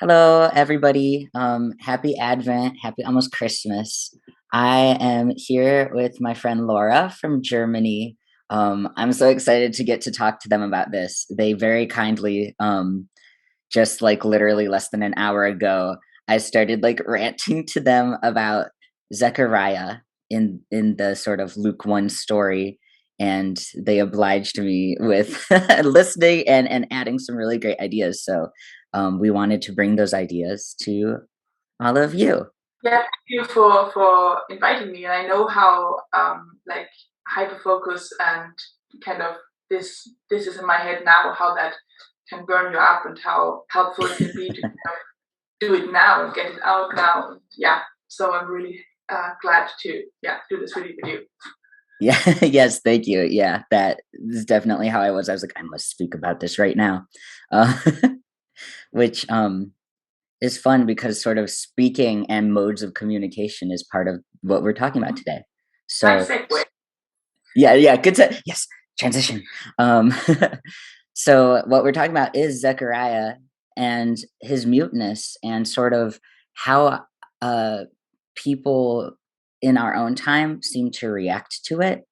Hello, everybody. Happy Advent, happy almost Christmas. I am here with my friend Laura from Germany. I'm so excited to get to talk to them about this. They very kindly, just like literally less than an hour ago, I started like ranting to them about Zechariah in the sort of Luke 1 story, and they obliged me with listening and adding some really great ideas. So we wanted to bring those ideas to all of you. Yeah, thank you for inviting me. And I know how like hyper focus and kind of this is in my head now, how that can burn you up and how helpful it can be to kind of do it now and get it out now. And yeah, so I'm really glad to do this really with you. Yeah, yes, thank you. Yeah, that is definitely how I was. I was like, I must speak about this right now. Uh, which is fun because sort of speaking and modes of communication is part of what we're talking about Mhm. today. Nice So segue. yeah, good to yes, transition. Um so what we're talking about is Zechariah and his muteness and sort of how uh people in our own time seem to react to it.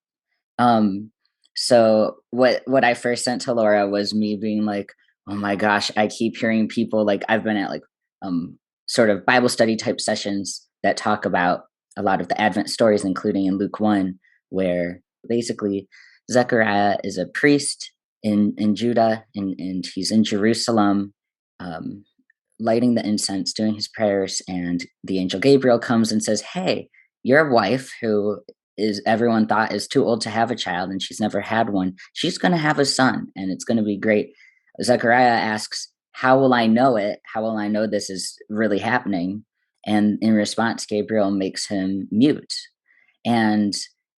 Um so what I first sent to Laura was me being like, "Oh my gosh, I keep hearing people like I've been at like um sort of Bible study type sessions that talk about a lot of the Advent stories, including in Luke 1, where basically Zechariah is a priest in Judah and he's in Jerusalem, um, lighting the incense, doing his prayers, and the angel Gabriel comes and says, "Hey, your wife, who is everyone thought is too old to have a child and she's never had one, she's going to have a son and it's going to be great." Zechariah asks, "How will I know it? How will I know this is really happening?" And in response, Gabriel makes him mute. And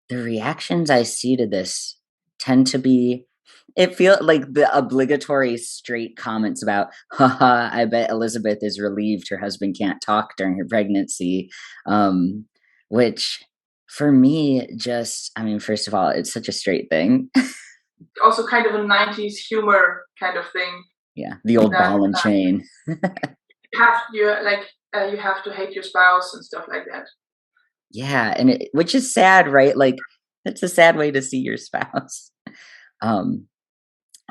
the reactions I see to this tend to be, it feels like the obligatory straight comments about, haha, I bet Elizabeth is relieved her husband can't talk during her pregnancy. Um, which for me, just, I mean, first of all, it's such a straight thing. Also kind of a 90s humor kind of thing Yeah, the old that ball and chain. you have to hate your spouse and stuff like that. Yeah, and which is sad, right? Like, it's a sad way to see your spouse. Um,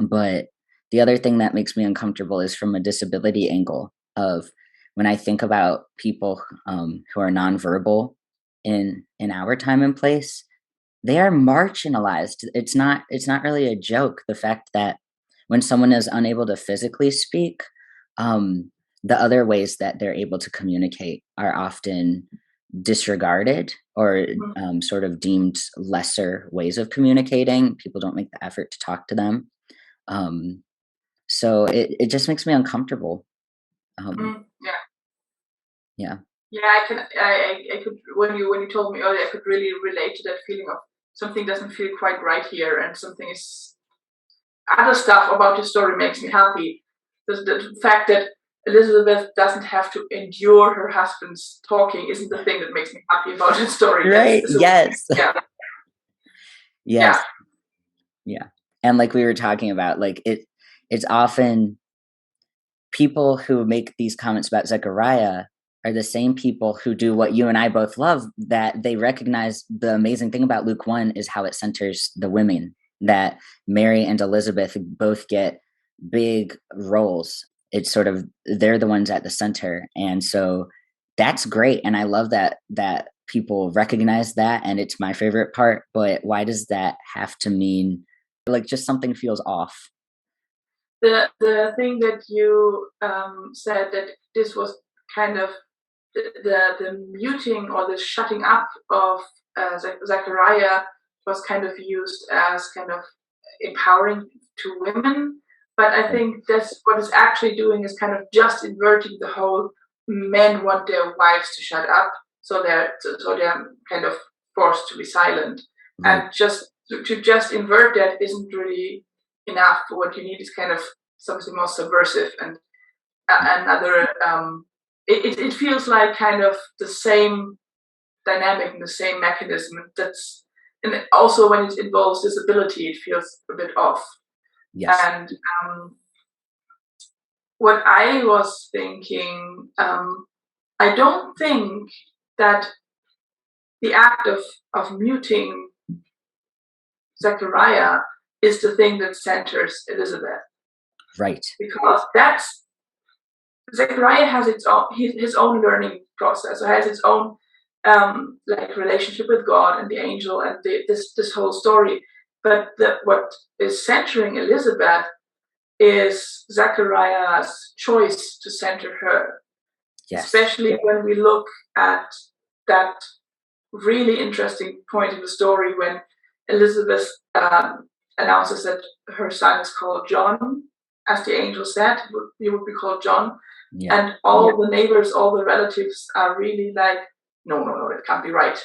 But the other thing that makes me uncomfortable is from a disability angle of when I think about people who are nonverbal in our time and place, they are marginalized. It's not really a joke. The fact that when someone is unable to physically speak, um, the other ways that they're able to communicate are often disregarded or Mhm. sort of deemed lesser ways of communicating. People don't make the effort to talk to them. Um, so it just makes me uncomfortable. Um, Yeah. yeah. Yeah, I could when you told me earlier, I could really relate to that feeling of something doesn't feel quite right here, and something is other stuff about the story makes me happy. The fact that Elizabeth doesn't have to endure her husband's talking isn't the thing that makes me happy about the story. That's Right. so Yes. yeah, Yes. yeah. Yeah. And like we were talking about, like it's often people who make these comments about Zechariah are the same people who do what you and I both love, that they recognize the amazing thing about Luke 1 is how it centers the women, that Mary and Elizabeth both get big roles. It's sort of they're the ones at the center. And so that's great. And I love that people recognize that, and it's my favorite part, but why does that have to mean like just something feels off? The thing that you said that this was kind of the muting or the shutting up of Zachariah was kind of used as kind of empowering to women. But I Right. think that's what it's actually doing is kind of just inverting the whole men want their wives to shut up, so they're kind of forced to be silent. Right. And just to just invert that isn't really enough. What you need is kind of something more subversive and another it feels like kind of the same dynamic and the same mechanism that's and also when it involves disability it feels a bit off Yes. and um, what I was thinking, I don't think that the act of muting Zechariah is the thing that centers Elizabeth. Right. Because Zechariah has his own learning process, or has its own like relationship with God and the angel and this whole story. But what is centering Elizabeth is Zechariah's choice to center her. Yes. Especially when we look at that really interesting point in the story when Elizabeth announces that her son is called John, as the angel said, he would be called John. Yeah. And all the neighbors, all the relatives are really like, no, it can't be right.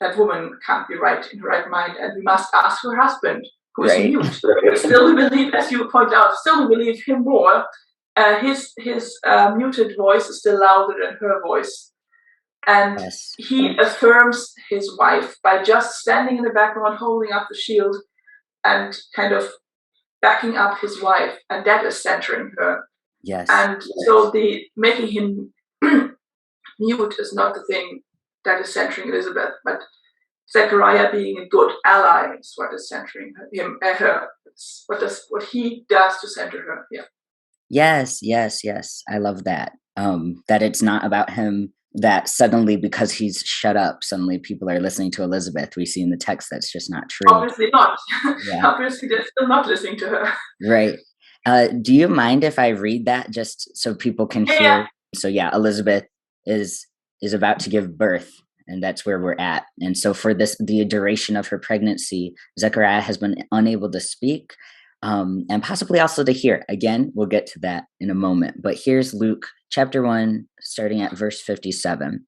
That woman can't be right in her right mind, and we must ask her husband, who is mute. Still, we believe, as you point out, still we believe him more. His muted voice is still louder than her voice. And he affirms his wife by just standing in the background, holding up the shield, and kind of backing up his wife, and that is centering her. Yes. And so the making him mute is not the thing that is centering Elizabeth, but Zechariah being a good ally is what is centering her. What he does to center her. Yeah. Yes. I love that. That it's not about him, that suddenly because he's shut up, suddenly people are listening to Elizabeth. We see in the text that's just not true. Obviously not. Yeah. Obviously they're still not listening to her. Right. Do you mind if I read that just so people can hear? Yeah. So Elizabeth is about to give birth, and that's where we're at. And so for the duration of her pregnancy, Zechariah has been unable to speak, and possibly also to hear. Again, we'll get to that in a moment. But here's Luke chapter 1, starting at verse 57.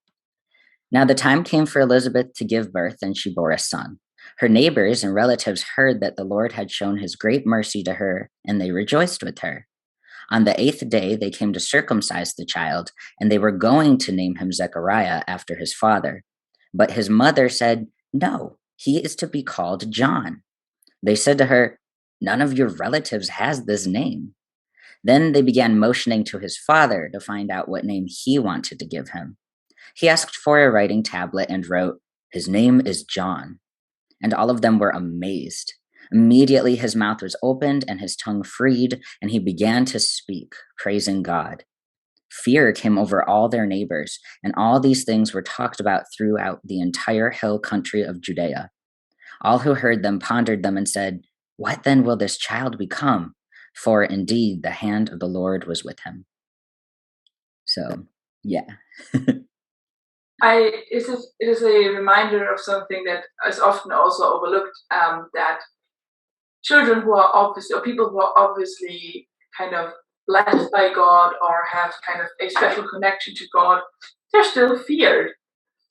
Now the time came for Elizabeth to give birth, and she bore a son. Her neighbors and relatives heard that the Lord had shown his great mercy to her, and they rejoiced with her. On the 8th day, they came to circumcise the child, and they were going to name him Zechariah after his father. But his mother said, "No, he is to be called John." They said to her, "None of your relatives has this name." Then they began motioning to his father to find out what name he wanted to give him. He asked for a writing tablet and wrote, "His name is John." And all of them were amazed. Immediately his mouth was opened and his tongue freed, and he began to speak, praising God. Fear came over all their neighbors, and all these things were talked about throughout the entire hill country of Judea. All who heard them pondered them and said, "What then will this child become?" For indeed the hand of the Lord was with him. So, yeah. It is a reminder of something that is often also overlooked, that children who are obviously, or people who are obviously kind of blessed by God or have kind of a special connection to God, they're still feared.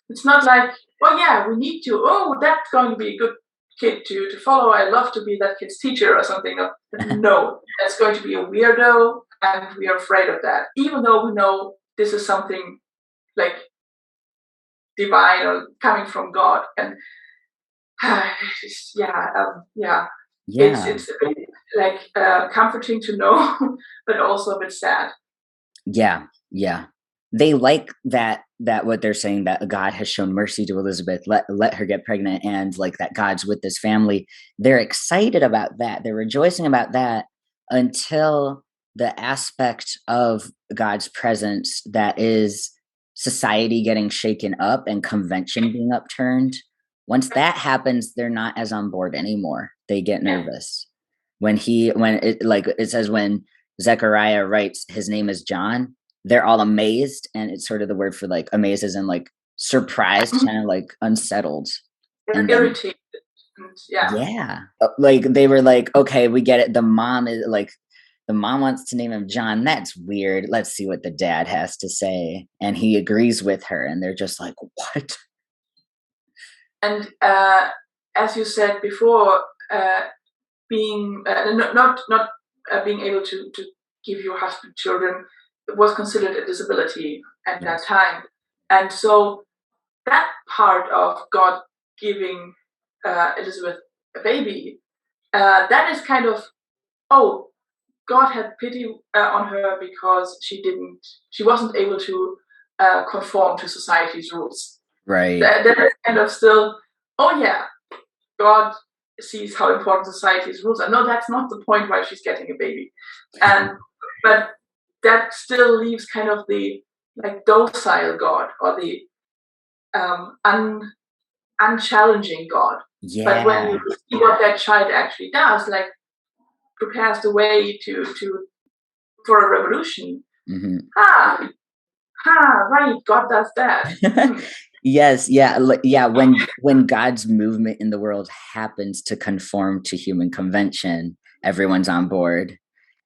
It's not like, we need to, that's going to be a good kid to follow. I love to be that kid's teacher or something. No, that's going to be a weirdo, and we are afraid of that, even though we know this is something like divine or coming from God. And it's like comforting to know, but also a bit sad. Yeah. They like that what they're saying, that God has shown mercy to Elizabeth, let her get pregnant, and like that God's with this family. They're excited about that. They're rejoicing about that until the aspect of God's presence that is society getting shaken up and convention being upturned. Once that happens, they're not as on board anymore. They get nervous. When it says when Zechariah writes his name is John, they're all amazed, and it's sort of the word for like amazed as in like surprised, kind of like unsettled. And irritated. Yeah. Like they were like, okay, we get it. The mom wants to name him John. That's weird. Let's see what the dad has to say. And he agrees with her, and they're just like, what? And as you said before, being not being able to give your husband children was considered a disability at that time. And so that part of God giving Elizabeth a baby, that is kind of, God had pity on her because she wasn't able to conform to society's rules. Right. That is kind of still, oh yeah, God sees how important society's rules are. No, that's not the point why she's getting a baby. And but that still leaves kind of the like docile God or the unchallenging God. But when Yeah. you see what that child actually does, like prepares the way for a revolution. Hmm. Right, God does that. Yes, yeah, yeah. When God's movement in the world happens to conform to human convention, everyone's on board,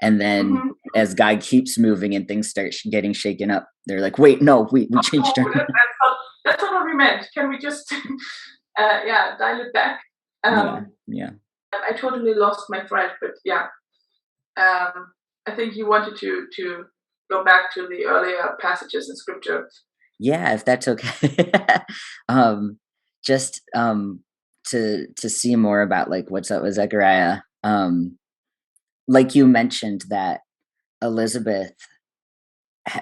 and then Mm-hmm. as God keeps moving and things start getting shaken up, they're like, "Wait, no, we changed our." That's not what we meant. Can we just, dial it back? Yeah, yeah. I totally lost my thread, but yeah, I think you wanted to go back to the earlier passages in scripture. Yeah, if that's okay. um, just to see more about like what's up with Zechariah. Like you mentioned that Elizabeth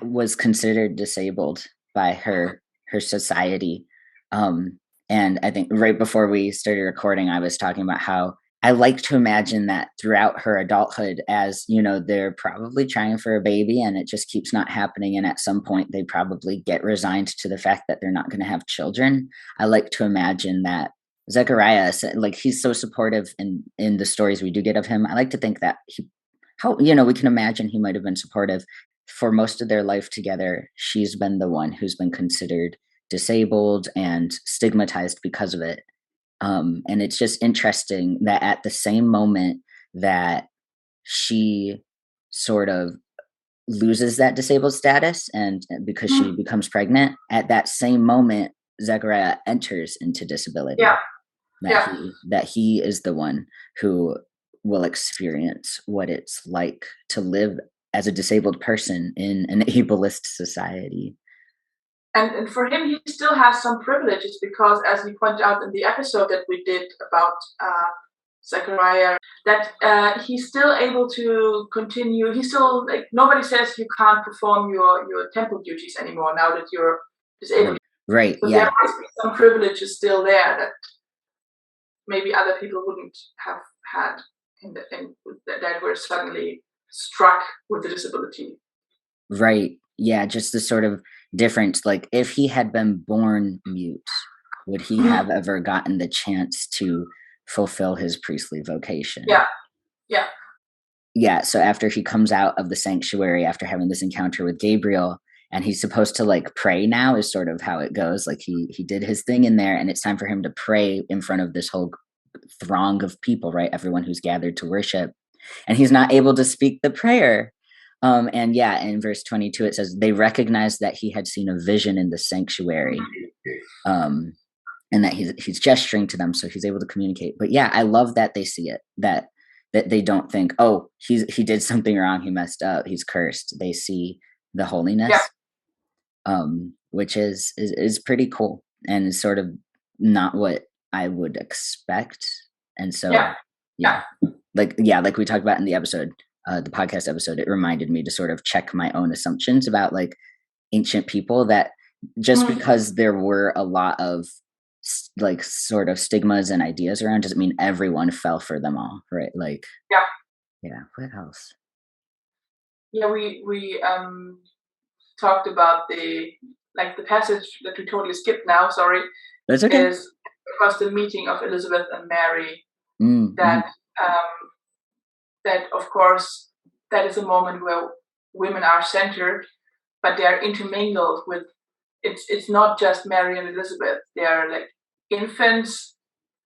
was considered disabled by her society. And I think right before we started recording, I was talking about how I like to imagine that throughout her adulthood, as you know, they're probably trying for a baby and it just keeps not happening. And at some point, they probably get resigned to the fact that they're not going to have children. I like to imagine that Zechariah, like he's so supportive in the stories we do get of him. I like to think that how we can imagine he might have been supportive for most of their life together. She's been the one who's been considered disabled and stigmatized because of it. And it's just interesting that at the same moment that she sort of loses that disabled status and because she Mm. becomes pregnant, at that same moment, Zechariah enters into disability. Yeah, That yeah. he is the one who will experience what it's like to live as a disabled person in an ableist society. And for him, he still has some privileges because, as we pointed out in the episode that we did about Zechariah, that he's still able to continue. He's still like nobody says you can't perform your temple duties anymore now that you're disabled. Right. So Yeah. there must be some privileges still there that maybe other people wouldn't have had, that were suddenly struck with the disability. Right. Yeah. Just the sort of difference. Like, if he had been born mute, would he have ever gotten the chance to fulfill his priestly vocation? Yeah. Yeah. Yeah. So after he comes out of the sanctuary after having this encounter with Gabriel, and he's supposed to like pray now, is sort of how it goes. Like he did his thing in there, and it's time for him to pray in front of this whole throng of people, right? Everyone who's gathered to worship, and he's not able to speak the prayer. And yeah, in verse 22, it says they recognized that he had seen a vision in the sanctuary, and that he's gesturing to them, so he's able to communicate. But yeah, I love that they see it, that they don't think, oh, he did something wrong, he messed up, he's cursed. They see the holiness, which is pretty cool and is sort of not what I would expect. And so yeah, like we talked about in the episode, the podcast episode, it reminded me to sort of check my own assumptions about like ancient people, that just because there were a lot of like sort of stigmas and ideas around doesn't mean everyone fell for them all, right? Like yeah, what else? Yeah, we talked about the passage that we totally skipped now, sorry. That's okay. Is because the meeting of Elizabeth and Mary, Mm-hmm. that of course that is a moment where women are centered, but they are intermingled with, it's not just Mary and Elizabeth. They are like infants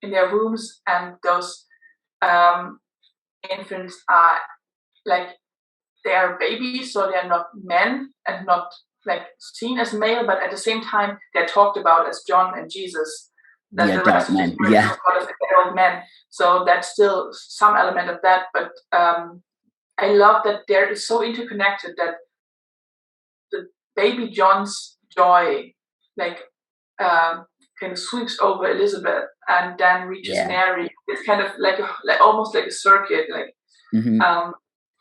in their wombs, and those infants are like, they are babies, so they are not men and not like seen as male, but at the same time they're talked about as John and Jesus. That The the adult rest of men, the story is about as adult men. So that's still some element of that. But I love that there is so interconnected that the baby John's joy, like kind of sweeps over Elizabeth and then reaches Mary. It's kind of like almost like a circuit, like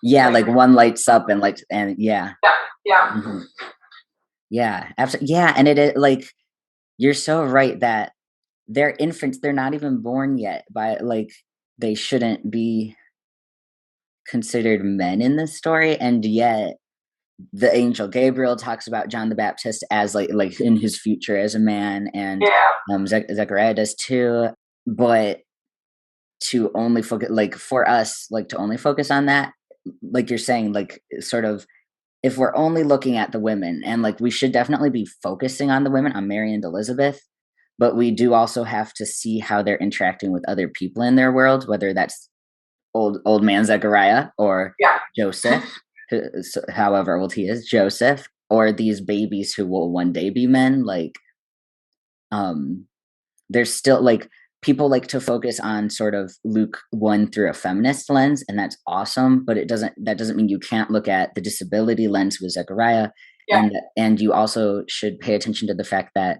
Yeah, like like one lights up and yeah. yeah. Mhm. Yeah, absolutely. Yeah, and it is like you're so right that they're infants, they're not even born yet, by like they shouldn't be considered men in this story, and yet the angel Gabriel talks about John the Baptist as like in his future as a man, and Yeah, Zechariah does too. But to only focus, like for us, like to only focus on that, like you're saying, like sort of if we're only looking at the women, and like we should definitely be focusing on the women, on Mary and Elizabeth, but we do also have to see how they're interacting with other people in their world, whether that's old man Zechariah or yeah, Joseph, however old he is, Joseph, or these babies who will one day be men. Like, there's still like people like to focus on sort of Luke 1 through a feminist lens, and that's awesome, but that doesn't mean you can't look at the disability lens with Zechariah, yeah, and you also should pay attention to the fact that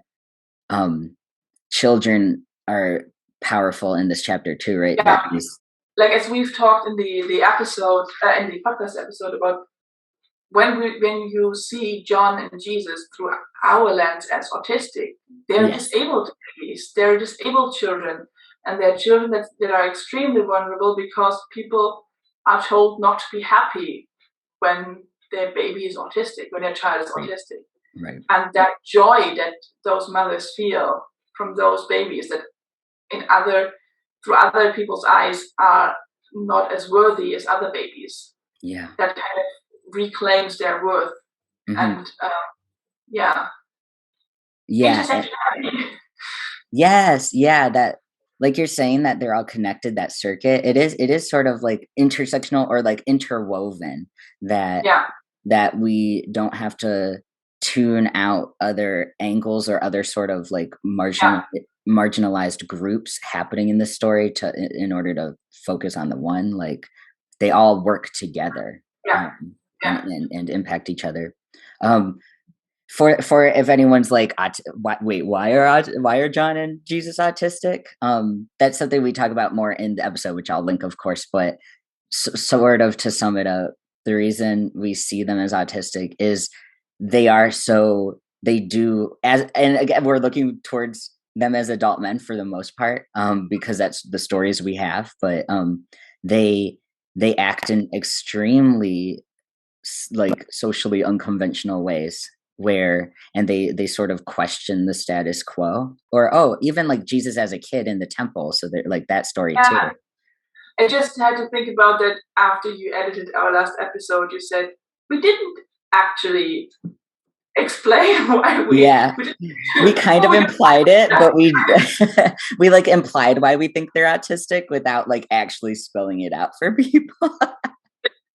um children are powerful in this chapter too, right? That yeah. Like as we've talked in the episode in the podcast episode about when you see John and Jesus through our lens as autistic, they're yes, disabled babies, they're disabled children, and they're children that are extremely vulnerable because people are told not to be happy when their baby is autistic, when their child is right, autistic. right, And that joy that those mothers feel from those babies that in other through other people's eyes are not as worthy as other babies, yeah, that kind of reclaims their worth. hmm, And yeah, yeah, intersectionality. yes, yeah, that like you're saying that they're all connected, that circuit, it is sort of like intersectional or like interwoven, that Yeah, we don't have to tune out other angles or other sort of like yeah, marginalized groups happening in the story to in order to focus on the one. Like they all work together, yeah, um, yeah. and impact each other. Um, for if anyone's like, wait, why are John and Jesus autistic? That's something we talk about more in the episode, which I'll link, of course. But sort of to sum it up, the reason we see them as autistic is they do, as, and again we're looking towards them as adult men for the most part, because that's the stories we have. But they act in extremely like socially unconventional ways, where and they sort of question the status quo, or even like Jesus as a kid in the temple, so they're like that story too. Yeah, I just had to think about that after you edited our last episode. You said we didn't actually explain why Yeah, we didn't we kind who of we implied it, but we we like implied why we think they're autistic without like actually spelling it out for people.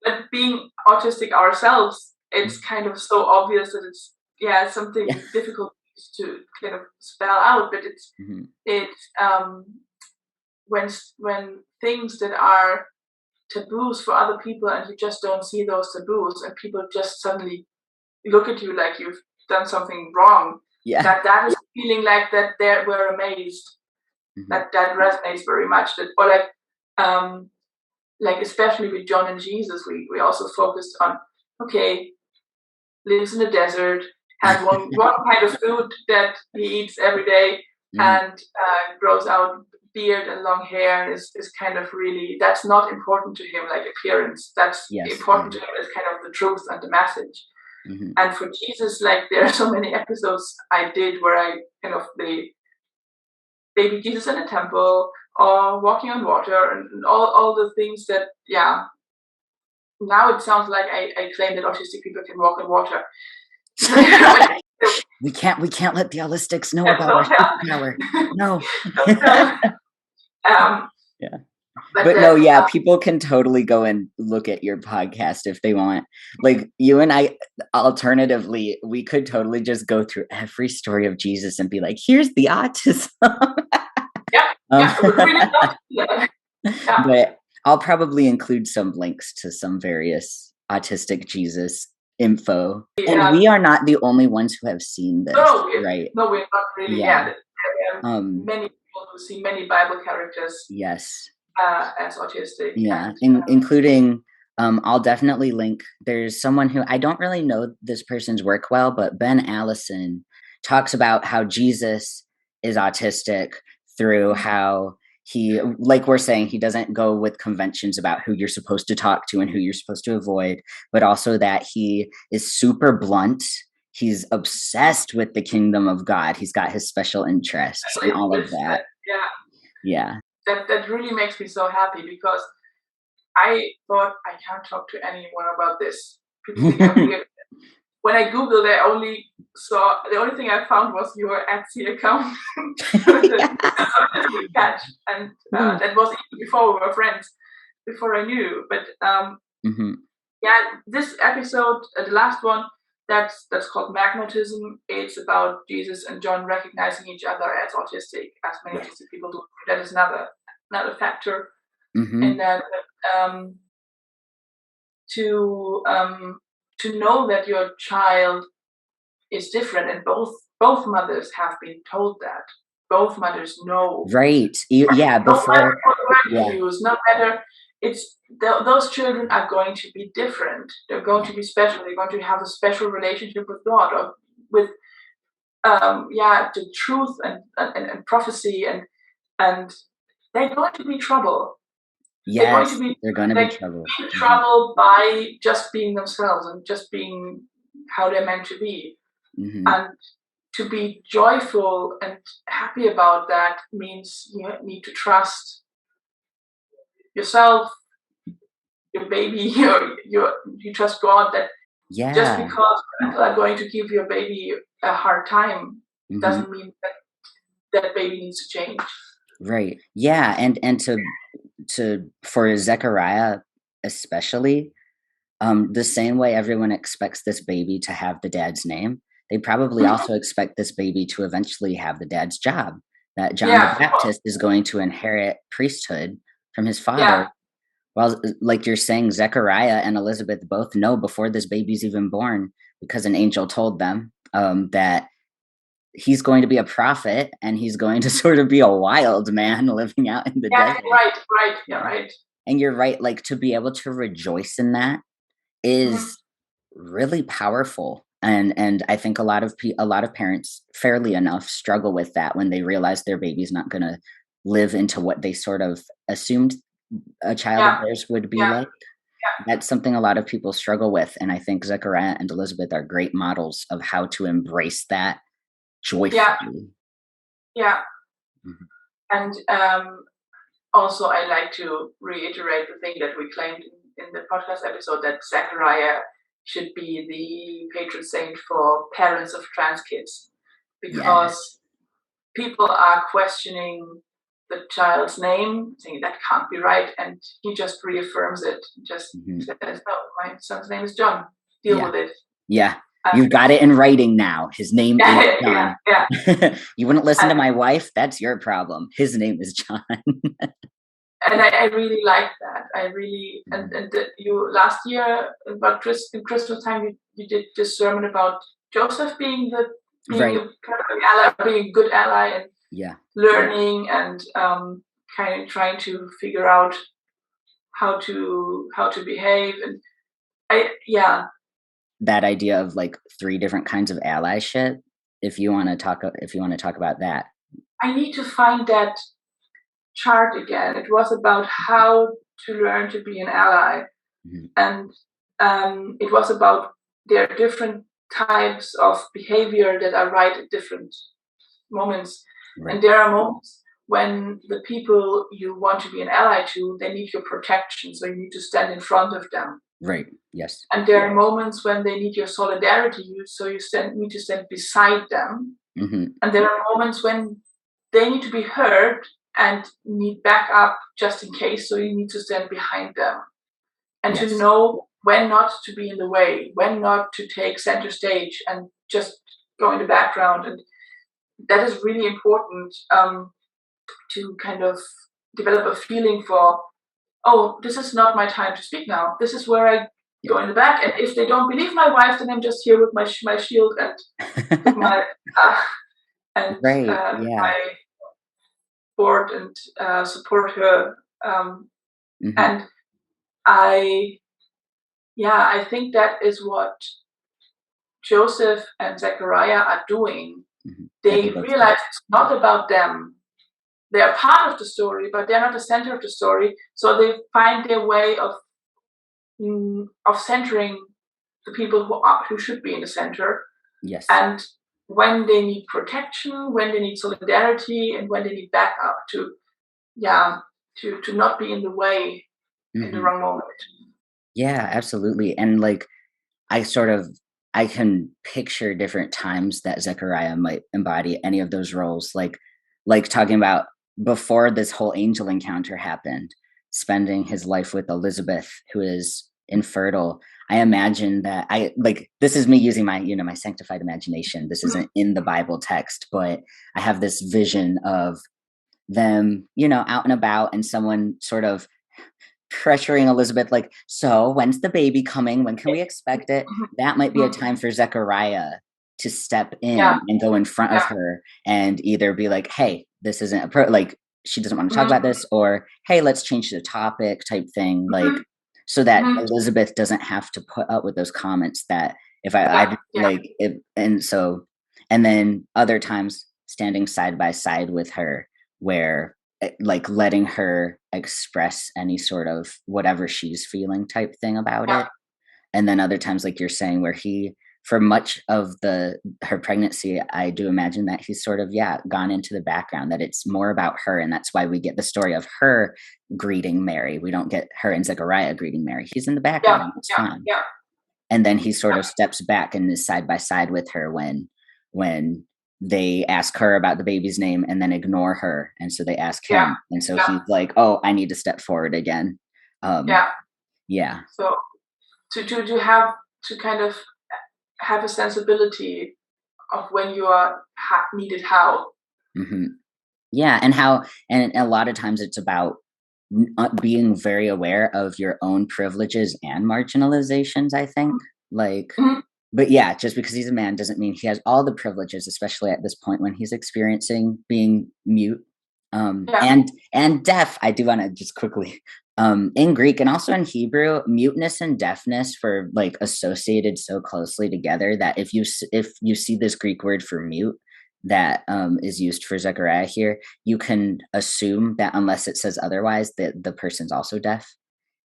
but being autistic ourselves, it's kind of so obvious that it's Yeah. something difficult to kind of spell out. But Mhm. it's when things that are taboos for other people and you just don't see those taboos and people just suddenly look at you like you've done something wrong, Yeah. that is feeling like that they were amazed, Mhm. that resonates very much, that or like especially with John and Jesus, we also focused on, okay, lives in the desert, has one kind of food that he eats every day, Mhm. and grows out beard and long hair, and is kind of really, that's not important to him like appearance. That's Yes. Yeah. important to him as kind of the truth and the message. Mhm. And for Jesus, like there are so many episodes I did where I kind of the baby Jesus in a temple or walking on water and all the things that now it sounds like I claim that autistic people can walk on water. We can't let the Allistics know That's about our not superpower. No. no. Um, Yeah. but But no, that yeah, people can totally go and look at your podcast if they want. Like you and I, alternatively, we could totally just go through every story of Jesus and be like, here's the autism. yeah, um, yeah, I would really love to do that. Yeah. but I'll probably include some links to some various autistic Jesus info. And we are not the only ones who have seen this, No, right? no, we're not really. Yeah. Yeah, there are Um, many people who see many Bible characters yes. as autistic, Yeah, and including I'll definitely link. There's someone who I don't really know this person's work well, but Ben Allison talks about how Jesus is autistic through Mhm. how he, like we're saying, he doesn't go with conventions about who you're supposed to talk to and who you're supposed to avoid, but also that he is super blunt. He's obsessed with the kingdom of God. He's got his special interests and all of that. Yeah, Yeah. that really makes me so happy because I thought I can't talk to anyone about this. People think I'm weird. When I googled, the only thing I found was your Etsy account with the catch, and that was even before we were friends, before I knew. But Mhm. yeah, this episode, the last one, that's called Magnetism. It's about Jesus and John recognizing each other as autistic, as many Yeah. autistic people do. That is another factor in Mhm. that. Um, to um, to know that your child is different, and both mothers have been told that. Both mothers know. Right. Yeah, No matter before what word yeah. you use, no matter those children are going to be different. They're going Yeah. to be special. They're going to have a special relationship with God or with the truth and prophecy and they're going to be trouble. They're going to Yes, be they're gonna be like trouble. in Mhm. trouble by just being themselves and just being how they're meant to be. Mhm. And to be joyful and happy about that means you need to trust yourself, your baby, you trust God that just Yeah. because people are going to give your baby a hard time Mhm. doesn't mean that that baby needs to change. Right. Yeah, and to for Zechariah especially, the same way everyone expects this baby to have the dad's name, they probably also expect this baby to eventually have the dad's job. That John the Yeah, Baptist is going to inherit priesthood from his yeah, father. Well, like you're saying, Zechariah and Elizabeth both know before this baby's even born, because an angel told them that he's going to be a prophet and he's going to sort of be a wild man living out in the yeah, desert. right, yeah, Yeah. right. And you're right, like to be able to rejoice in that Mhm. is really powerful. And I think a lot of parents fairly enough struggle with that when they realize their baby's not going to live into what they sort of assumed a child of Yeah, theirs would be yeah, like. That's something a lot of people struggle with, and I think Zechariah and Elizabeth are great models of how to embrace that yeah, joyfully. yeah. Mhm. And also, I like to reiterate the thing that we claimed in the podcast episode that Zachariah should be the patron saint for parents of trans kids Yes. because people are questioning the child's name, saying that can't be right, and he just reaffirms it. Just Mhm. says, "No, my son's name is John. Deal Yeah. with it." Yeah. And You've got it in writing now. His name is yeah, yeah, John. yeah. You wouldn't listen to And my wife? That's your problem. His name is John. I really like that. I really Mhm. and you last year about Christmas time you did this sermon about Joseph being Right. a kind of an ally, being a good ally and Yeah. learning and kind of trying to figure out how to behave and I yeah That idea of like 3 different kinds of allyship, if you wanna talk about that. I need to find that chart again. It was about how to learn to be an ally Mhm. and it was about there are different types of behavior that are right at different moments and Right. there are moments when the people you want to be an ally to they need your protection so you need to stand in front of them Right. Yes. and there are moments when they need your solidarity so you need to stand beside them Mhm. and there are moments when they need to be heard and need backup just in case so you need to stand behind them and to Yes. know when not to be in the way, when not to take center stage and just go in the background. And that is really important to kind of develop a feeling for, oh, this is not my time to speak now. This is where I Yeah. go in the back. And if they don't believe my wife, then I'm just here with my shield and with my uh, Right. Yeah. my board and support her. Mhm. And I yeah, I think that is what Joseph and Zechariah are doing. That they They both realize it's not about them. They are part of the story, but they're not the center of the story. So they find their way of centering the people who should be in the center. yes. And when they need protection, when they need solidarity, and when they need backup to, yeah, to not be in the way in the Hmm. wrong moment. Yeah, absolutely. And like I sort of I can picture different times that Zechariah might embody any of those roles, like talking about before this whole angel encounter happened, spending his life with Elizabeth, who is infertile. I imagine that I like this is me using my, my sanctified imagination. This Mhm, isn't in the Bible text, but I have this vision of them, out and about and someone sort of pressuring Elizabeth, like, so when's the baby coming? When can we expect it? mhm, That might be a mhm. time for Zechariah to step Yeah, in and go in front of yeah. her and either be like, hey, this isn't like she doesn't want to talk Mhm, about this, or hey, let's change the topic type thing. Like, mhm, so that mhm. Elizabeth doesn't have to put up with those comments that if Yeah, I yeah, like it. And so, and then other times standing side by side with her where like letting her express any sort of whatever she's feeling type thing about yeah, it. And then other times like you're saying where he for much of the her pregnancy, I do imagine that he's sort of gone into the background, that it's more about her, and that's why we get the story of her greeting Mary. We don't get her and Zechariah greeting Mary. He's in the yeah, background and it's yeah, fine. yeah, And then he sort yeah, of steps back and is side by side with her when they ask her about the baby's name and then ignore her, and so they ask yeah, him, and so yeah, he's like, oh, I need to step forward again. um yeah. yeah. So to have to kind of have a sensibility of when you are needed how. Hmm. Yeah, and how, and a lot of times it's about being very aware of your own privileges and marginalizations, I think. Like, Mhm. but yeah, just because he's a man doesn't mean he has all the privileges, especially at this point when he's experiencing being mute, Yeah, and deaf. I do want to just quickly, in Greek and also in Hebrew, muteness and deafness for like associated so closely together that if you see this Greek word for mute that is used for Zechariah here, you can assume that unless it says otherwise, that the person's also deaf.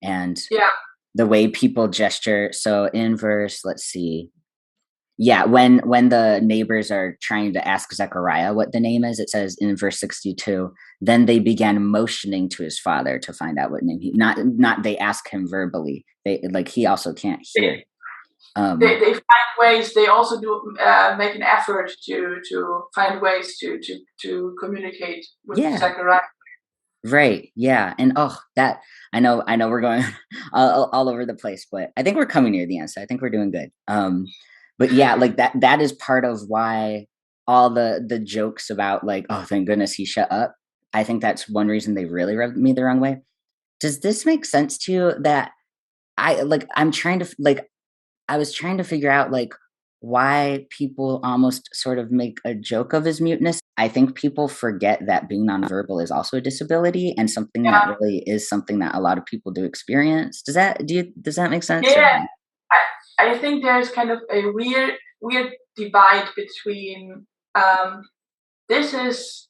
And yeah, the way people gesture, so in verse, let's see, yeah, when the neighbors are trying to ask Zechariah what the name is, it says in verse 62, then they began motioning to his father to find out what name he, not they ask him verbally. They like he also can't hear. they, Um they find ways. They also do make an effort to find ways to communicate with yeah, Zachariah. right. Yeah. And oh, that I know we're going all over the place, but I think we're coming near the end. So I think we're doing good. But yeah, like that is part of why all the jokes about like, oh, thank goodness he shut up. I think that's one reason they really rubbed me the wrong way. Does this make sense to you that I'm trying to like I was trying to figure out like why people almost sort of make a joke of his muteness. I think people forget that being nonverbal is also a disability and something that Yeah, really is something that a lot of people do experience. Does that make sense? Or yeah. no? I think there's kind of a weird divide between this is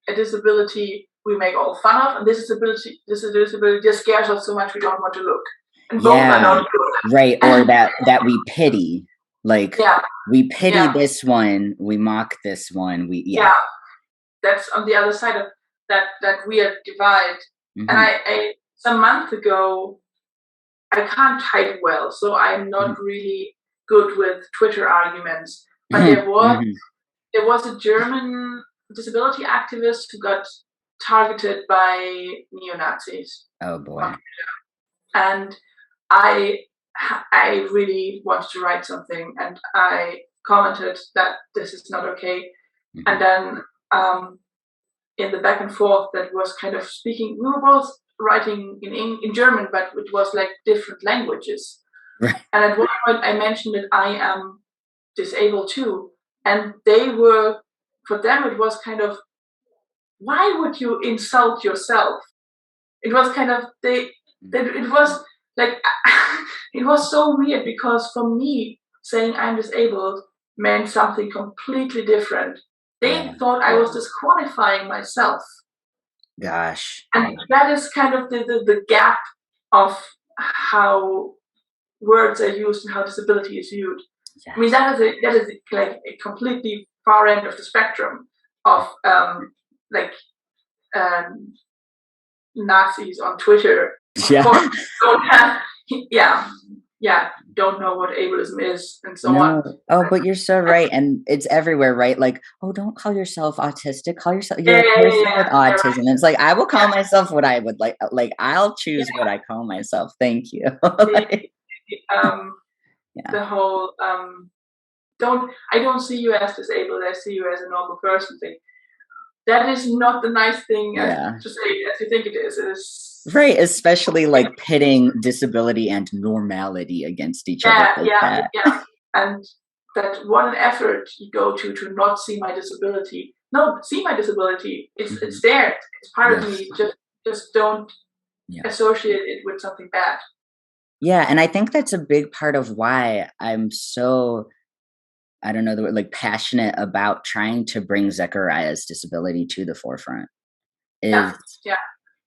a disability we make all fun of, and this is a disability just scares us so much we don't want to look, and both are Yeah, not good. right. Or that we pity. Like Yeah, we pity yeah, this one, we mock this one. We yeah. yeah. That's on the other side of that weird divide. And Hmm. I some month ago I can't type well, so I'm not really good with Twitter arguments. But Hmm. Hmm. there was a German disability activist who got targeted by neo Nazis, Oh boy. and I I really wanted to write something, and I commented that this is not okay. And Hmm. then in the back and forth, that was kind of speaking, we were both writing in German, but it was like different languages. Right. And at one point, I mentioned that I am disabled too, and they were, for them, it was kind of, why would you insult yourself? It was kind of it was. like it was so weird because for me, saying I'm disabled meant something completely different. Yeah. They thought I was disqualifying myself. Gosh. And that is kind of the gap of how words are used and how disability is viewed. I mean, Yes. that is like a completely far end of the spectrum of like um, Nazis on Twitter, of Yeah. course, don't have, yeah, don't know what ableism is and so on. No. Oh, but you're so right. And it's everywhere, right? Like, oh, don't call yourself autistic. Call yourself you're Yeah, a yeah, yeah, person with yeah, yeah, autism. It's like I will yeah, call myself what I would like. Like I'll yeah. choose what I call myself. Thank you. The, Like, um, yeah. the whole don't see you as disabled. I see you as a normal person thing. That is not the nice thing Yeah. to say as you think it is. It is Right. Especially like pitting disability and normality against each other yeah, like yeah, that. yeah. And that what an effort you go to not see my disability. No, see my disability. It's Mhm. there. It's part of Yes. me. Just don't Yeah. associate it with something bad. Yeah. And I think that's a big part of why I'm so I don't know the word, like passionate about trying to bring Zechariah's disability to the forefront Yeah, is yeah.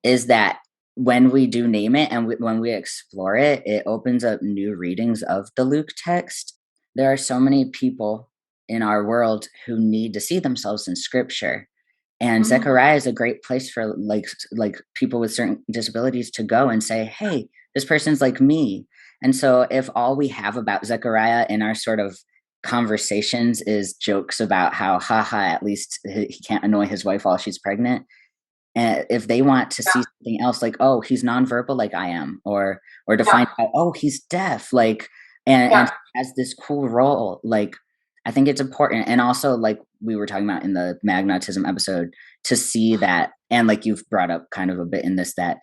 is that when we do name it and when we explore it, it opens up new readings of the Luke text. There are so many people in our world who need to see themselves in scripture. And Mm-hmm. Zechariah is a great place for like people with certain disabilities to go and say, "Hey, this person's like me." And so if all we have about Zechariah in our sort of conversations is jokes about how haha at least he can't annoy his wife while she's pregnant, and if they want to see Yeah, something else, like, oh, he's nonverbal like I am, or to find yeah, out, oh, he's deaf, like, and yeah. has this cool role, like, I think it's important. And also, like we were talking about in the magnetism episode, to see that, and like you've brought up kind of a bit in this, that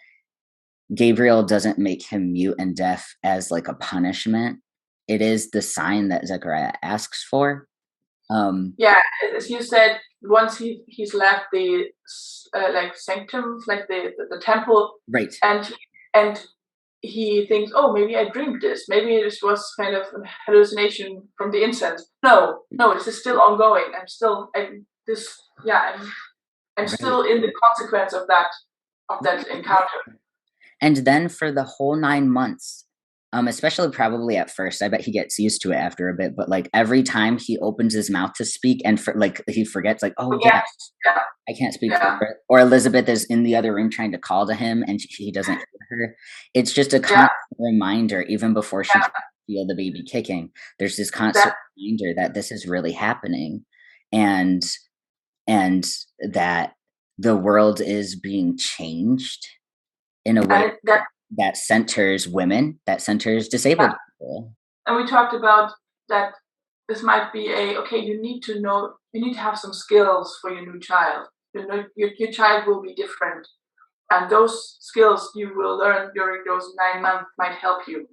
Gabriel doesn't make him mute and deaf as like a punishment. It is the sign that Zechariah asks for. Um, Yeah, as you said, once he's left the like sanctum, like the temple, right. and and he thinks, oh, maybe I dreamed this. Maybe this was kind of a hallucination from the incense. No, no, this is still ongoing. I'm Right. still in the consequence of that encounter. And then for the whole 9 months, especially probably at first, I bet he gets used to it after a bit, but, like, every time he opens his mouth to speak and he forgets, like, "Oh, yeah, Yes, yeah, I can't speak for yeah, her," or Elizabeth is in the other room trying to call to him and he doesn't hear her. It's just a yeah, constant reminder even before she yeah. can feel the baby kicking. There's this That constant reminder that this is really happening, and and that the world is being changed in a way and that that centers women, that centers yeah. disabled people. And we talked about that this might be okay, you need to have some skills for your new child. You know, your child will be different. And those skills you will learn during those 9 months might help you. This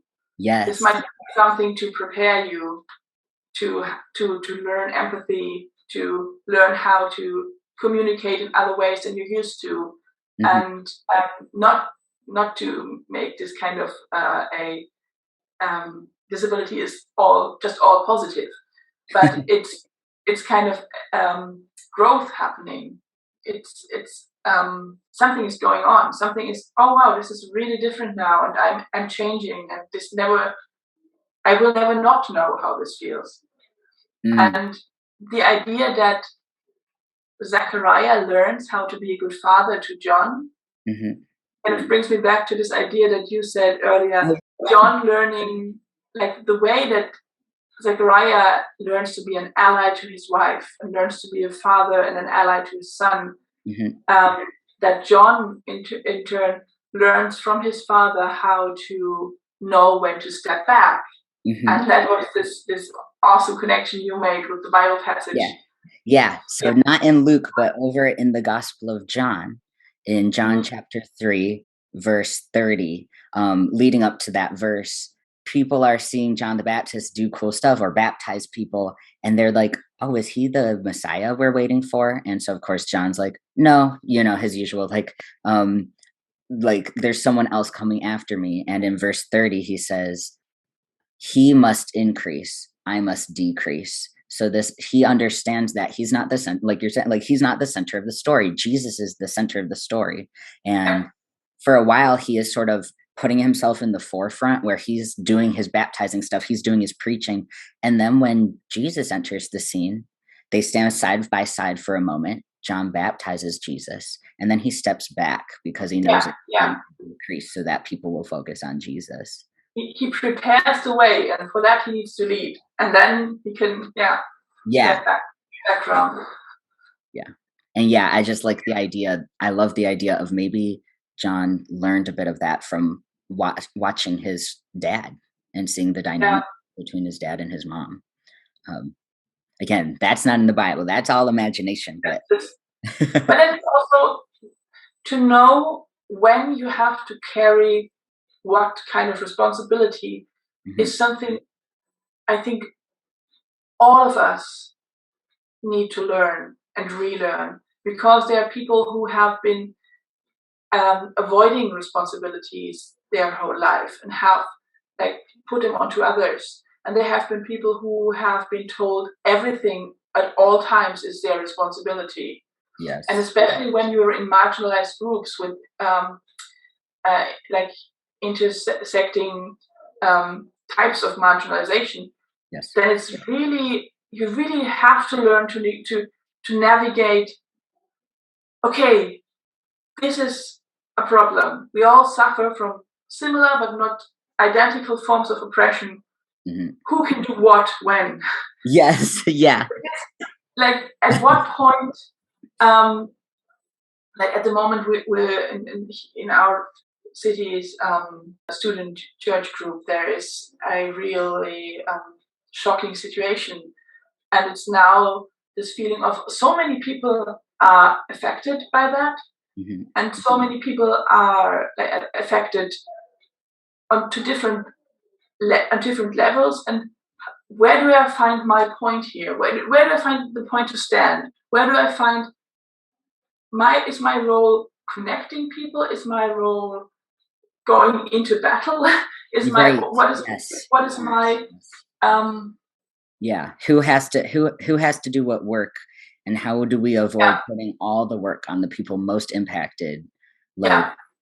Yes. might be something to prepare you to to learn empathy, to learn how to communicate in other ways than you're used to, Mhm. and not to make this kind of a disability is all positive, but it's kind of growth happening. It's something is going on. Something is, oh wow, this is really different now, and I'm changing, and this never I will never not know how this feels. Mm, And the idea that Zachariah learns how to be a good father to John, mhm. and it brings me back to this idea that you said earlier, Oh, John learning, like the way that Zechariah learns to be an ally to his wife and learns to be a father and an ally to his son. mhm, Um, that John, in turn, learns from his father how to know when to step back. mhm. And that was this awesome connection you made with the Bible Yeah. passage. Yeah, Yeah. so not in Luke, but over in the Gospel of John, in John Mhm. chapter 3, verse 30, leading up to that verse, people are seeing John the Baptist do cool stuff or baptize people, and they're like, "Oh, is he the Messiah we're waiting for?" And so, of course, John's like, "No," his usual, like, um like there's someone else coming after me. And in verse 30, he says, he must increase, I must decrease. So this, he understands that he's not the center, like you're saying, like he's not the center of the story. Jesus is the center of the story. And for a while, he is sort of putting himself in the forefront where he's doing his baptizing stuff, he's doing his preaching. And then when Jesus enters the scene, they stand side by side for a moment. John baptizes Jesus, and then he steps back because he knows it's going to increase so that people will focus on Jesus. He prepares the way, and for that he needs to lead, and then he can get background. And I just like the idea. I love the idea of maybe John learned a bit of that from watching his dad and seeing the dynamic between his dad and his mom. Again, that's not in the Bible. That's all imagination. But but then it's also to know when you have to carry what kind of responsibility is something I think all of us need to learn and relearn, because there are people who have been avoiding responsibilities their whole life and have like put them onto others. And there have been people who have been told everything at all times is their responsibility. Yes. And especially when you're in marginalized groups with like intersecting types of marginalization, then it's really, you really have to learn to navigate. Okay, this is a problem. We all suffer from similar but not identical forms of oppression. Who can do what when? Yes, yeah. Like at what point? Like at the moment, we're in our city's student church group. There is a really shocking situation, and it's now this feeling of so many people are affected by that, and so many people are like, affected on different levels. And where do I find my point here? Where do I find the point to stand? Where do I find is my role connecting people? Is my role going into battle? Is my what is my who has to do what work, and how do we avoid putting all the work on the people most impacted?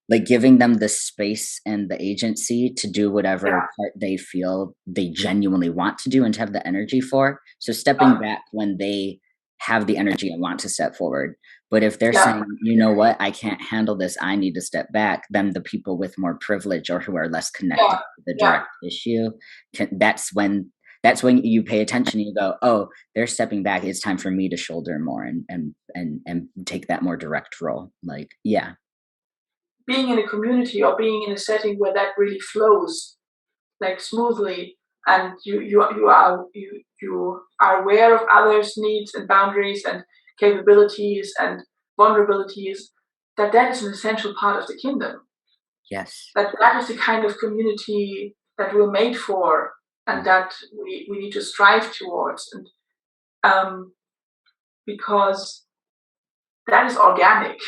Like giving them the space and the agency to do whatever part they feel they genuinely want to do and to have the energy for. So stepping back when they have the energy and want to step forward. But if they're saying, you know what, I can't handle this, I need to step back, then the people with more privilege or who are less connected to the direct issue, that's when you pay attention and you go, oh, they're stepping back. It's time for me to shoulder more and take that more direct role. Like, being in a community or being in a setting where that really flows like smoothly, and you are aware of others' needs and boundaries and capabilities and vulnerabilities, that is an essential part of the kingdom. Yes. That is the kind of community that we're made for, and that we need to strive towards. And because that is organic.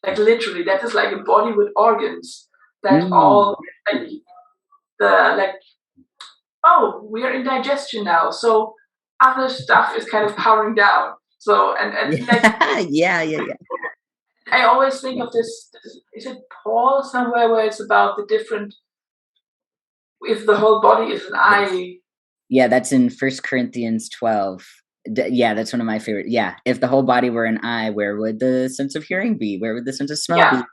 Like literally, that is like a body with organs that all oh, we are in digestion now, so other stuff is kind of powering down. So and like I always think of this. Is it Paul somewhere where it's about the different? If the whole body is an eye. Yeah, that's in 1 Corinthians 12. That's one of my favorite. If the whole body were an eye, where would the sense of hearing be? Where would the sense of smell be?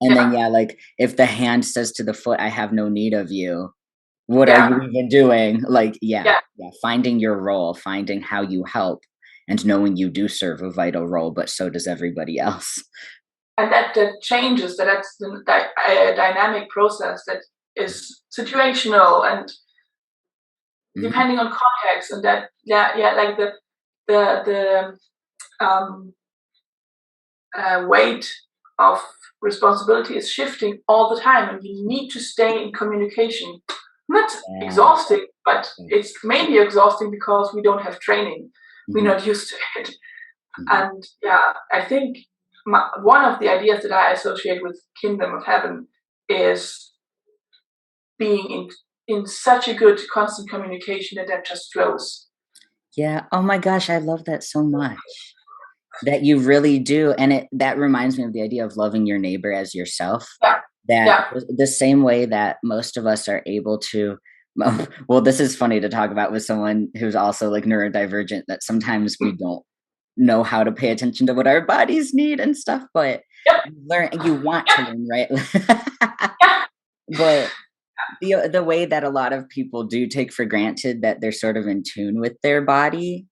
And then like if the hand says to the foot, I have no need of you, what are you even doing? Like finding your role, finding how you help, and knowing you do serve a vital role, but so does everybody else. And that changes. That's the dynamic process that is situational and depending on context, and that like the weight of responsibility is shifting all the time, and you need to stay in communication. Not exhausting, but it's mainly exhausting because we don't have training. We're not used to it. And I think one of the ideas that I associate with Kingdom of Heaven is being in such a good constant communication that just flows. Yeah. Oh my gosh, I love that so much. That you really do, and that reminds me of the idea of loving your neighbor as yourself. Yeah, That yeah, the same way that most of us are able to well, this is funny to talk about with someone who's also, like, neurodivergent, that sometimes we don't know how to pay attention to what our bodies need and stuff, but yep, you want to yeah, learn, right? yeah. But the way that a lot of people do take for granted that they're sort of in tune with their body,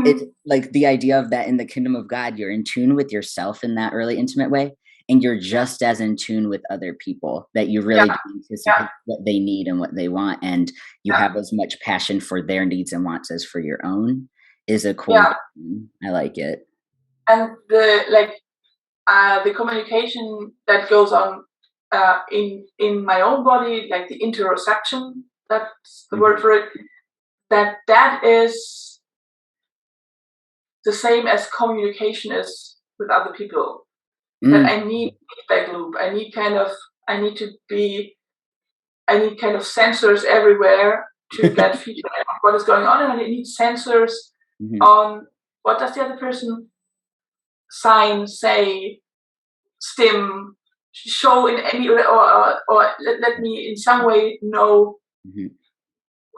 it's Mhm. like the idea of that in the kingdom of God, you're in tune with yourself in that really intimate way, and you're just as in tune with other people, that you Yeah, really do yeah, anticipate what they need and what they want, and you yeah, have as much passion for their needs and wants as for your own, is a cool yeah. thing. I like it. And the communication that goes on in my own body, like the interoception, that's the word Mhm. for it. That is the same as communication is with other people. That Mm, I need feedback loop. I need to be I need kind of sensors everywhere to get feedback on what is going on, and I need sensors mhm. on what does the other person sign, say, stim, show in any or let me in some way know Mhm.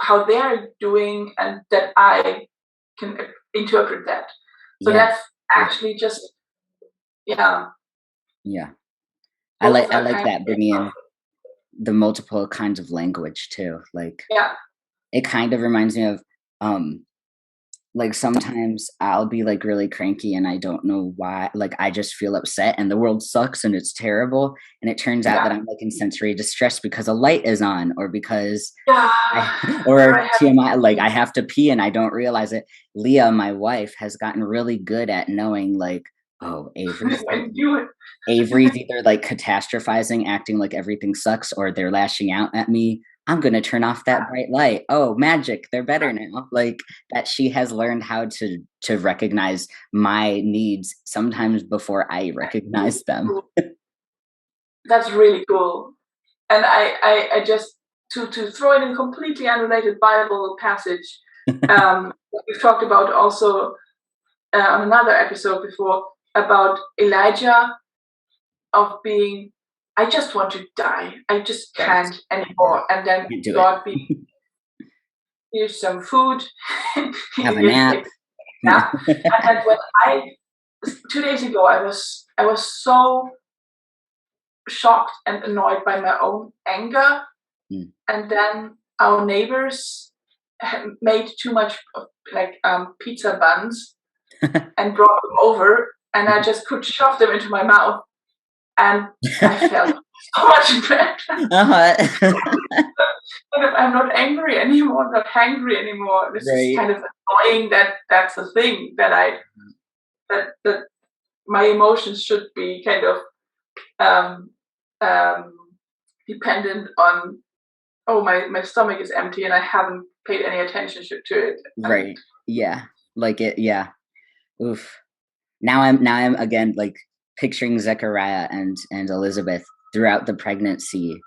how they're doing and that I can interpret that. So Yeah, that's yeah, actually just yeah, yeah. both I are like kind that bringing in the multiple kinds of language too, like, yeah, it kind of reminds me of, um like, sometimes I'll be, like, really cranky and I don't know why, like, I just feel upset and the world sucks and it's terrible, and it turns out that yeah, I'm, like, in sensory distress because a light is on, or because yeah. I Whenever or I have TMI, like, I have to pee and I don't realize it. Leah, my wife, has gotten really good at knowing, like, "Oh, when you Avery's either, like, catastrophizing, acting like everything sucks, or they're lashing out at me. I'm gonna turn off that bright light. Oh, magic, they're better now." Like, that she has learned how to recognize my needs sometimes before I recognize them. that's really cool. And I just to throw in a completely unrelated Bible passage. We've talked about also on another episode before about Elijah of being, I just want to die. I just Right. can't Yeah. anymore. And then Can't do it. God be here's some food. Have a Here's nap. take a nap. And then when I 2 days ago I was so shocked and annoyed by my own anger. Mm. And then our neighbors made too much of, like pizza buns and brought them over, and I just could shove them into my mouth, and I felt so much better. Uh-huh. I'm not angry anymore, not hangry anymore. This is Right. kind of annoying that that's a thing that that my emotions should be kind of um, um, dependent on, oh, my stomach is empty and I haven't paid any attention to it. And Right. Yeah. Like it, yeah. Oof. Now I'm again, like, picturing Zechariah and Elizabeth throughout the pregnancy,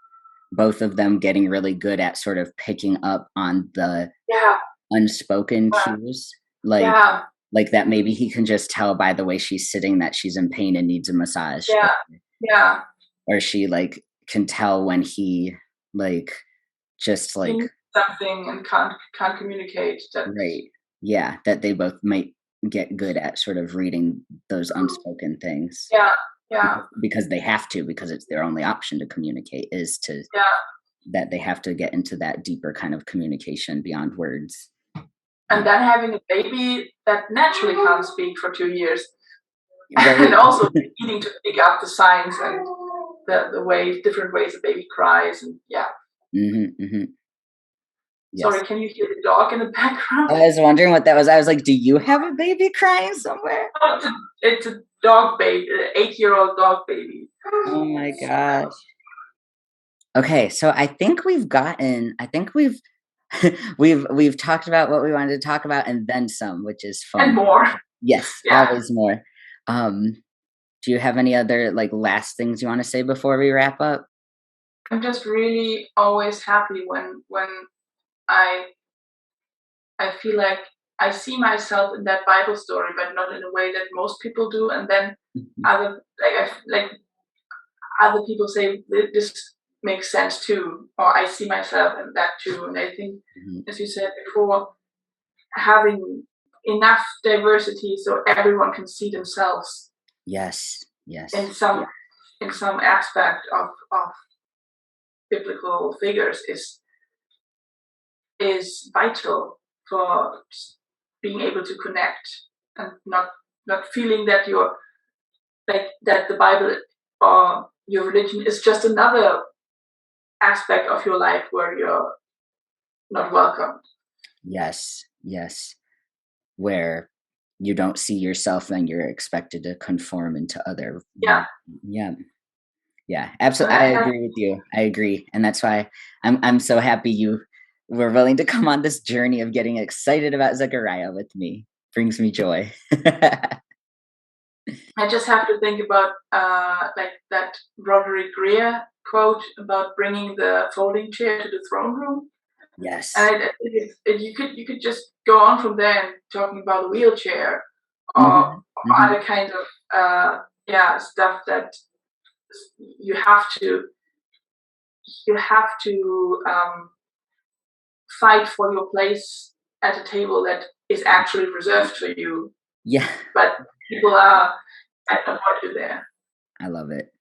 both of them getting really good at sort of picking up on the yeah, unspoken cues, yeah, like that maybe he can just tell by the way she's sitting that she's in pain and needs a massage, yeah, yeah. or she, like, can tell when he, like, just, He like, needs something and can't communicate. That right, yeah, that they both might get good at sort of reading those unspoken things. yeah, yeah, Because they have to, because it's their only option to communicate, is to yeah. that they have to get into that deeper kind of communication beyond words. And then having a baby that naturally can't speak for 2 years, Right. and also needing to pick up the signs and the ways, different ways a baby cries, and yeah. Mhm, mhm. Yes. Sorry, can you hear the dog in the background? I was wondering what that was. I was like, "Do you have a baby crying somewhere?" Oh, it's a dog baby, an 8-year-old dog baby. Oh my gosh. Okay, so I think we've talked about what we wanted to talk about and then some, which is And fun. more. Yes, Yeah. always more. Um Do you have any other like last things you want to say before we wrap up? I'm just really always happy when I I feel like I see myself in that Bible story, but not in a way that most people do. And then Mhm. other like other people say this makes sense too, or I see myself in that too. And I think, Mhm. as you said before, having enough diversity so everyone can see themselves Yes, in yes, some aspect of biblical figures is vital for being able to connect and not feeling that you're like that the Bible or your religion is just another aspect of your life where you're not welcome. yes, yes. Where you don't see yourself and you're expected to conform into other Yeah, yeah. Yeah, and absolutely. I agree with you. I agree, and that's why I'm so happy you were willing to come on this journey of getting excited about Zechariah with me. Brings me joy. I just have to think about like that Roderick Greer quote about bringing the folding chair to the throne room. Yes. And you could just go on from there and talking about a wheelchair or Mhm, mhm. other kinds of stuff that you have to fight for your place at a table that is actually reserved for you, Yeah, but people are at the party there. I love it.